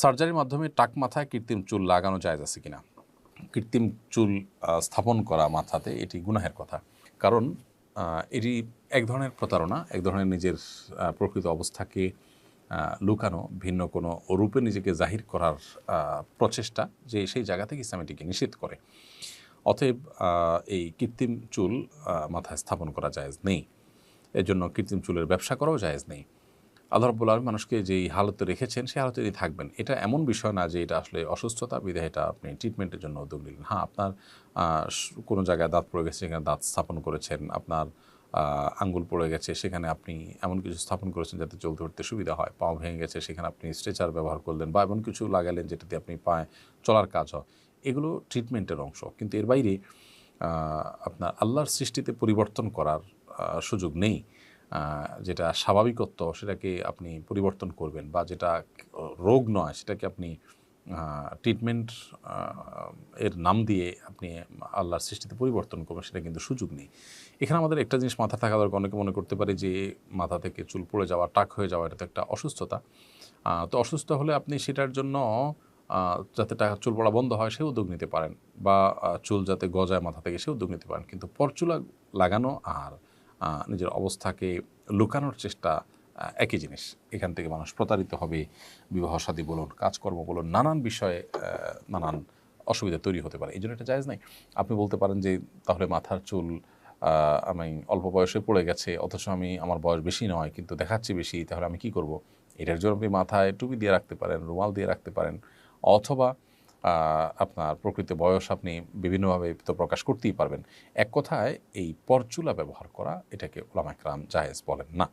সার্জারির মাধ্যমে টাক মাথায় কৃত্রিম চুল লাগানো জায়েজ আছে কিনা? কৃত্রিম চুল স্থাপন করা মাথাতে এটি গুনাহের কথা। কারণ এটি এক ধরনের প্রতারণা, এক ধরনের নিজের প্রকৃত অবস্থাকে লুকানো, ভিন্ন কোনো রূপে নিজেকে জাহির করার প্রচেষ্টা, যে সেই জায়গা থেকে ইসলাম এটিকে নিষেধ করে। অতএব এই কৃত্রিম চুল মাথায় স্থাপন করা জায়েজ নেই। এর জন্য কৃত্রিম চুলের ব্যবসা করাও জায়েজ নেই। আল্লাহ রাব্বুল আলামিন মানুষকে যেই হালতে রেখেছেন সেই হালতেই থাকবেন। এটা এমন বিষয় না যে এটা আসলে অসুস্থতা, বিধায় এটা আপনি ট্রিটমেন্টের জন্য উদ্যোগ নিলেন। হ্যাঁ, আপনার কোনো জায়গায় দাঁত পড়ে গেছে, সেখানে দাঁত স্থাপন করেছেন। আপনার আঙ্গুল পড়ে গেছে, সেখানে আপনি এমন কিছু স্থাপন করেছেন যাতে চলতে ফিরতে সুবিধা হয়। পাও ভেঙে গেছে, সেখানে আপনি স্ট্রেচার ব্যবহার করলেন বা এমন কিছু লাগালেন যেটাতে আপনি পায়ে চলার কাজ হয়। এগুলো ট্রিটমেন্টের অংশ। কিন্তু এর বাইরে আপনার আল্লাহর সৃষ্টিতে পরিবর্তন করার সুযোগ নেই। যেটা স্বাভাবিকত্ব সেটাকে আপনি পরিবর্তন করবেন, বা যেটা রোগ নয় সেটাকে আপনি ট্রিটমেন্ট এর নাম দিয়ে আপনি আল্লাহর সৃষ্টিতে পরিবর্তন করবেন, সেটা কিন্তু সুযোগ নেই। এখানে আমাদের একটা জিনিস মাথা থাকা দরকার। অনেকে মনে করতে পারে যে মাথা থেকে চুল পড়ে যাওয়া, টাক হয়ে যাওয়া, এটা তো একটা অসুস্থতা। তো অসুস্থ হলে আপনি সেটার জন্য যাতে চুল পড়া বন্ধ হয় সে উদ্যোগ নিতে পারেন, বা চুল যাতে গজায় মাথা থেকে সে উদ্যোগ নিতে পারেন। কিন্তু পরচুলা লাগানো আর নিজের অবস্থাকে লুকানোর চেষ্টা একই জিনিস। এখান থেকে মানুষ প্রতারিত হবে। বিবাহ শাদী বলুন, কাজকর্ম বলুন, নানান বিষয়ে নানান অসুবিধা তৈরি হতে পারে। এই জন্য এটা জায়েজ নাই। আপনি বলতে পারেন যে তাহলে মাথার চুল আমি অল্প বয়সে পড়ে গেছে, অথচ আমার বয়স বেশি নয় কিন্তু দেখাচ্ছি বেশি, তাহলে আমি কী করব? এটার জন্য আপনি মাথায় টুপি দিয়ে রাখতে পারেন, রুমাল দিয়ে রাখতে পারেন, অথবা আপনার প্রকৃত বয়স আপনি বিভিন্নভাবে তো প্রকাশ করতেই পারবেন। এক কথায় এই পরচুলা ব্যবহার করা, এটাকে উলামা কেরাম জায়েজ বলেন না।